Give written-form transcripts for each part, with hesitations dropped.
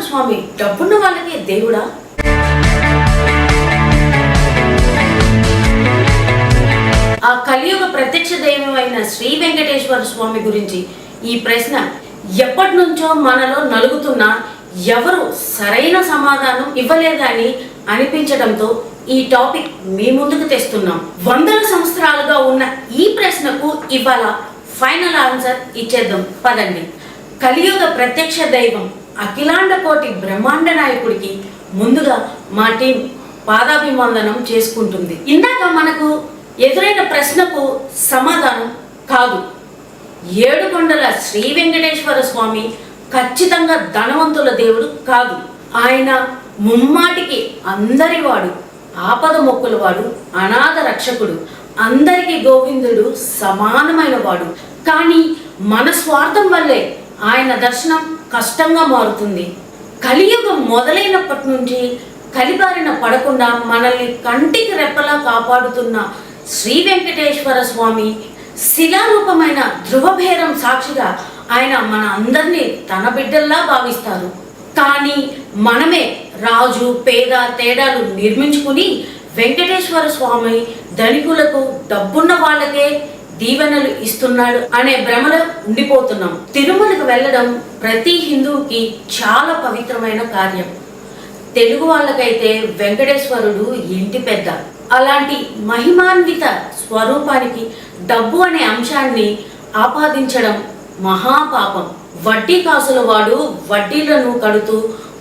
స్వామి డబ్బున్న వాళ్ళకి దేవుడా? ఆ కలియుగ ప్రత్యక్ష దైవమైన శ్రీ వెంకటేశ్వర స్వామి గురించి ఈ ప్రశ్న ఎప్పటి నుంచో మనలో నలుగుతున్నా ఎవరు సరైన సమాధానం ఇవ్వలేదని అనిపించడంతో ఈ టాపిక్ మీ ముందుకు తెస్తున్నాం. వందల సంవత్సరాలుగా ఉన్న ఈ ప్రశ్నకు ఇవాళ ఫైనల్ ఆన్సర్ ఇచ్చేద్దాం పదండి. కలియుగ ప్రత్యక్ష దైవం అఖిలాండ కోటి బ్రహ్మాండ నాయకుడికి ముందుగా మా టీం పాదాభివందనం చేసుకుంటుంది. ఇందాక మనకు ఎదురైన ప్రశ్నకు సమాధానం కాదు. ఏడుకొండల శ్రీ వెంకటేశ్వర స్వామి ఖచ్చితంగా ధనవంతుల దేవుడు కాదు. ఆయన ముమ్మాటికి అందరివాడు, ఆపద మొక్కుల వాడు, అనాథ రక్షకుడు, అందరికి గోవిందుడు సమానమైన వాడు. కానీ మన స్వార్థం వల్లే ఆయన దర్శనం కష్టంగా మారుతుంది. కలియుగం మొదలైనప్పటి నుంచి కలిబారిన పడకుండా మనల్ని కంటికి రెప్పలా కాపాడుతున్న శ్రీ వెంకటేశ్వర స్వామి శిలారూపమైన ధ్రువభేరం సాక్షిగా ఆయన మన అందరినీ తన బిడ్డల్లా భావిస్తారు. కానీ మనమే రాజు పేద తేడాలు నిర్మించుకుని వెంకటేశ్వర స్వామి ధనికులకు డబ్బున్న వాళ్ళకే దీవెనలు ఇస్తున్నాడు అనే భ్రమలో ఉండిపోతున్నాం. తిరుమలకు వెళ్ళడం ప్రతి హిందువుకి చాలా పవిత్రమైన కార్యం. తెలుగు వాళ్ళకైతే వెంకటేశ్వరుడు ఇంటి పెద్ద. అలాంటి మహిమాన్విత స్వరూపానికి డబ్బు అనే అంశాన్ని ఆపాదించడం మహాపాపం. వడ్డీ కాసుల వాడు వడ్డీలను కడుతూ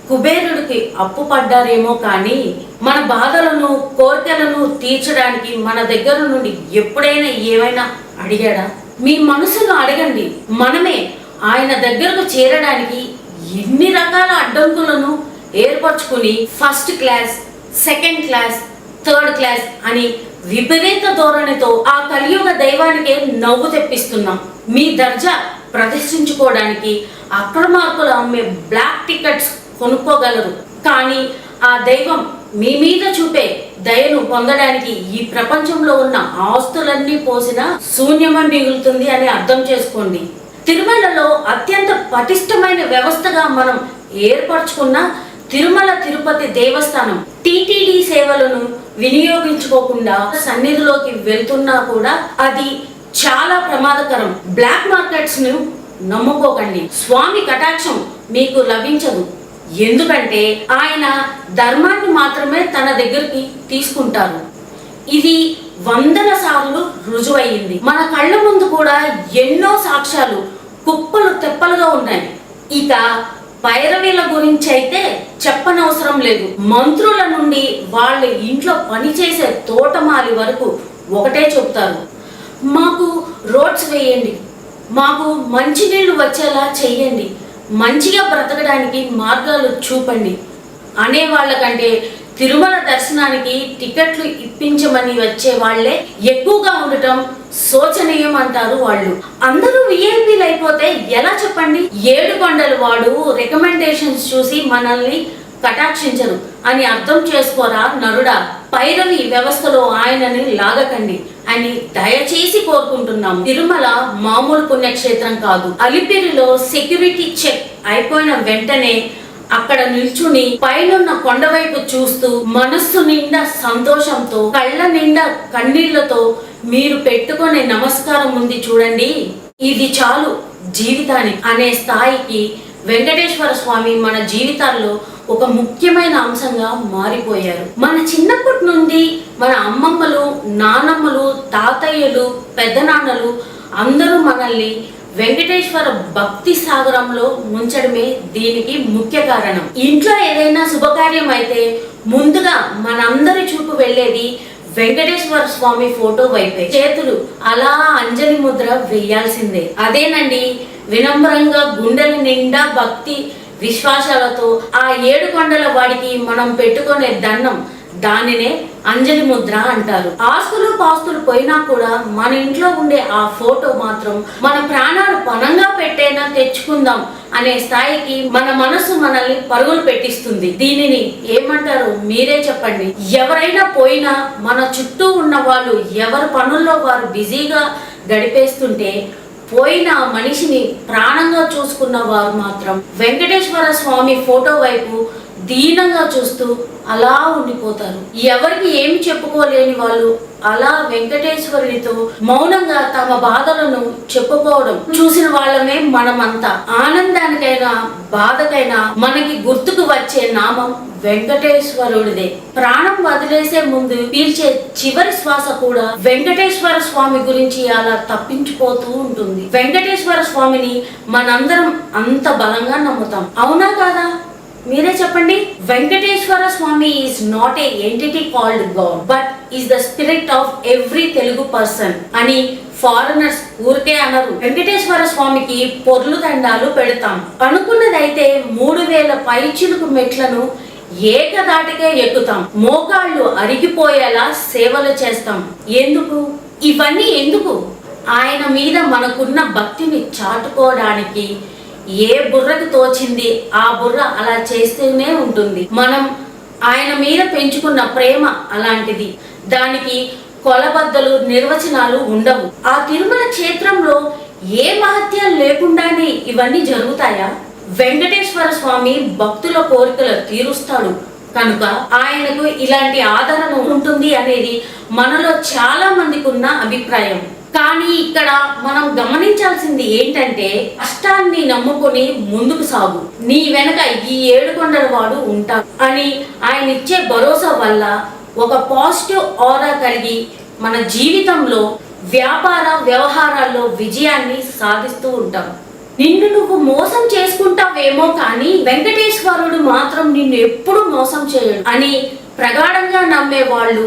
కుబేరుడికి అప్పు పడ్డారేమో కానీ మన బాధలను కోరికలను తీర్చడానికి మన దగ్గర నుండి ఎప్పుడైనా ఏమైనా అడిగాడా? మీ మనసును అడగండి. మనమే ఆయన దగ్గరకు చేరడానికి ఎన్ని రకాల అడ్డంకులను ఏర్పరచుకుని first class, second class, third class అని విపరీత ధోరణితో ఆ కలియుగ దైవానికే నవ్వు తెప్పిస్తున్నాం. మీ దర్జా ప్రదర్శించుకోవడానికి అక్రమార్కులు అమ్మే బ్లాక్ టికెట్స్ కొనుక్కోగలరు. కానీ ఆ దైవం మీ మీద చూపే దయను పొందడానికి ఈ ప్రపంచంలో ఉన్న ఆస్తులన్నీ పోసిన శూన్యమే మిగులుతుంది అని అర్థం చేసుకోండి. తిరుమలలో అత్యంత పటిష్టమైన వ్యవస్థగా మనం ఏర్పరచుకున్న తిరుమల తిరుపతి దేవస్థానం టిటిడి సేవలను వినియోగించుకోకుండా సన్నిధిలోకి వెళ్తున్నా కూడా అది చాలా ప్రమాదకరం. బ్లాక్ మార్కెట్స్ ను నమ్ముకోకండి. స్వామి కటాక్షం మీకు లభించదు. ఎందుకంటే ఆయన ధర్మాన్ని మాత్రమే తన దగ్గరికి తీసుకుంటారు. ఇది వందల సార్లు రుజువయ్యింది. మన కళ్ళ ముందు కూడా ఎన్నో సాక్ష్యాలు కుప్పలు తెప్పలుగా ఉన్నాయి. ఇక పైరవీల గురించి అయితే చెప్పనవసరం లేదు. మంత్రుల నుండి వాళ్ళ ఇంట్లో పనిచేసే తోటమాలి వరకు ఒకటే చెప్తారు, మాకు రోడ్స్ వేయండి, మాకు మంచినీళ్ళు వచ్చేలా చెయ్యండి, మంచిగా బ్రతకడానికి మార్గాలు చూపండి అనే వాళ్ళకంటే తిరుమల దర్శనానికి టికెట్లు ఇప్పించమని వచ్చే వాళ్లే ఎక్కువగా ఉండటం శోచనీయం అంటారు వాళ్ళు. అందరూ విఐపీలు అయిపోతే ఎలా చెప్పండి? ఏడుకొండల వాడు రికమెండేషన్స్ చూసి మనల్ని కటాక్షించరు అని అర్థం చేసుకోరా నరుడా. పైరవి వ్యవస్థలో ఆయనని లాగకండి అని దయచేసి కోరుకుంటున్నాం. తిరుమల మామూలు పుణ్యక్షేత్రం కాదు. అలిపిరిలో సెక్యూరిటీ చెక్ అయిపోయిన వెంటనే అక్కడ నిల్చుని పైనున్న కొండవైపు చూస్తూ మనస్సు నిండా సంతోషంతో కళ్ళ నిండా కన్నీళ్లతో మీరు పెట్టుకునే నమస్కారం ఉంది చూడండి, ఇది చాలు జీవితానికి అనే స్థాయికి వెంకటేశ్వర స్వామి మన జీవితాల్లో ఒక ముఖ్యమైన అంశంగా మారిపోయారు. మన చిన్నప్పటి నుండి మన అమ్మమ్మలు, నానమ్మలు, తాతయ్యలు, పెద్దనాన్నలు అందరూ మనల్ని వెంకటేశ్వర భక్తి సాగరంలో ముంచడమే దీనికి ముఖ్య కారణం. ఇంట్లో ఏదైనా శుభకార్యం అయితే ముందుగా మనందరి చూపు వెళ్ళేది వెంకటేశ్వర స్వామి ఫోటో వైపే. చేతులు అలా అంజలి ముద్ర వేయాల్సిందే. అదేనండి వినమ్రంగా గుండెల నిండా భక్తి విశ్వాసాలతో ఆ ఏడుకొండల వాడికి మనం పెట్టుకునే దండం, దానినే అంజలి ముద్ర అంటారు. ఆస్తులు పాస్తులు పోయినా కూడా మన ఇంట్లో ఉండే ఆ ఫోటో మాత్రం మన ప్రాణాలు పణంగా పెట్టేనా తెచ్చుకుందాం అనే స్థాయికి మన మనసు మనల్ని పరుగులు పెట్టిస్తుంది. దీనిని ఏమంటారు మీరే చెప్పండి. ఎవరైనా పోయినా మన చుట్టూ ఉన్న వాళ్ళు ఎవరి పనుల్లో వారు బిజీగా గడిపేస్తుంటే పోయిన ఆ మనిషిని ప్రాణంగా చూసుకున్న వారు మాత్రం వెంకటేశ్వర స్వామి ఫోటో వైపు దీనంగా చూస్తూ అలా ఉండిపోతారు. ఎవరికి ఏమి చెప్పుకోలేని వాళ్ళు అలా వెంకటేశ్వరునితో మౌనంగా తమ బాధలను చెప్పుకోవడం చూసిన వాళ్ళమే మనమంతా. ఆనందానికైనా బాధకైనా మనకి గుర్తుకు వచ్చే నామం వెంకటేశ్వరుడిదే. ప్రాణం వదిలేసే ముందు పీల్చే చివరి శ్వాస కూడా వెంకటేశ్వర స్వామి గురించి అలా తప్పించిపోతూ ఉంటుంది. వెంకటేశ్వర స్వామిని మనందరం అంత బలంగా నమ్ముతాం, అవునా కాదా? మీరే చెప్పండి. Venkateswara Swami is not a entity called God but is the spirit of every Telugu person అని ఫారినర్స్ ఊరికే అనరు. వెంకటేశ్వర స్వామికి పొర్లు దండాలు పెడతాం. అనుకున్నదైతే 3000 పైచిలుకు మెట్లను ఏకదాటికే ఎక్కుతాం. మోకాళ్ళు అరిగిపోయేలా సేవలు చేస్తాం. ఎందుకు? ఇవన్నీ ఎందుకు? ఆయన మీద మనకున్న భక్తిని చాటుకోవడానికి. ఏ బుర్రకు తోచింది ఆ బుర్ర అలా చేస్తూనే ఉంటుంది. మనం ఆయన మీద పెంచుకున్న ప్రేమ అలాంటిది. దానికి కొలబద్దలు నిర్వచనాలు ఉండవు. ఆ తిరుమల క్షేత్రంలో ఏ మహత్యం లేకుండానే ఇవన్నీ జరుగుతాయా? వెంకటేశ్వర స్వామి భక్తుల కోరికలు తీరుస్తాడు కనుక ఆయనకు ఇలాంటి ఆదరణ ఉంటుంది అనేది మనలో చాలా మందికి ఉన్న అభిప్రాయం. కానీ ఇక్కడ మనం గమనించాల్సింది ఏంటంటే, కష్టాన్ని నమ్ముకొని ముందుకు సాగు, నీ వెనక ఈ 7 కొండల వాడు ఉంటాడు అని ఆయన ఇచ్చే భరోసా వల్ల ఒక పాజిటివ్ ఆరా కలిగి మన జీవితంలో వ్యాపార వ్యవహారాల్లో విజయాన్ని సాధిస్తూ ఉంటాం. నిన్ను నువ్వు మోసం చేసుకుంటావేమో కానీ వెంకటేశ్వరుడు మాత్రం నిన్ను ఎప్పుడు మోసం చేయడు అని ప్రగాఢంగా నమ్మే వాళ్ళు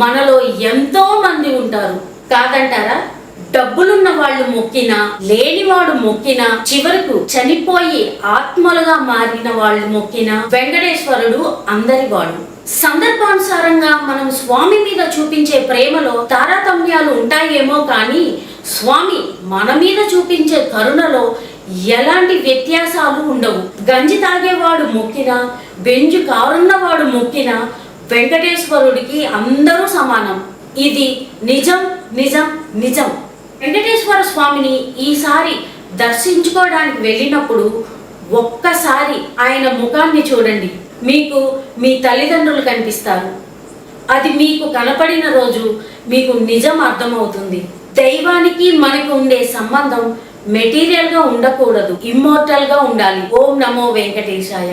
మనలో ఎంతో మంది ఉంటారు, కాదంటారా? డబ్బులున్న వాళ్ళు మొక్కినా, లేనివాడు మొక్కినా, చివరకు చనిపోయి ఆత్మలుగా మారిన వాళ్ళు మొక్కినా వెంకటేశ్వరుడు అందరివాడు. సందర్భానుసారంగా మనం స్వామి మీద చూపించే ప్రేమలో తారతమ్యాలు ఉంటాయేమో కానీ స్వామి మన మీద చూపించే కరుణలో ఎలాంటి వ్యత్యాసాలు ఉండవు. గంజి తాగేవాడు మొక్కినా, బెంజు కారున్నవాడు మొక్కినా వెంకటేశ్వరుడికి అందరూ సమానం. ఇది నిజం నిజం నిజం. వెంకటేశ్వర స్వామిని ఈసారి దర్శించుకోవడానికి వెళ్ళినప్పుడు ఒక్కసారి ఆయన ముఖాన్ని చూడండి. మీకు మీ తల్లిదండ్రులు కనిపిస్తారు. అది మీకు కనపడిన రోజు మీకు నిజం అర్థమవుతుంది. దైవానికి మనకు ఉండే సంబంధం మెటీరియల్ గా ఉండకూడదు, ఇమ్మోర్టల్ గా ఉండాలి. ఓం నమో వెంకటేశాయ.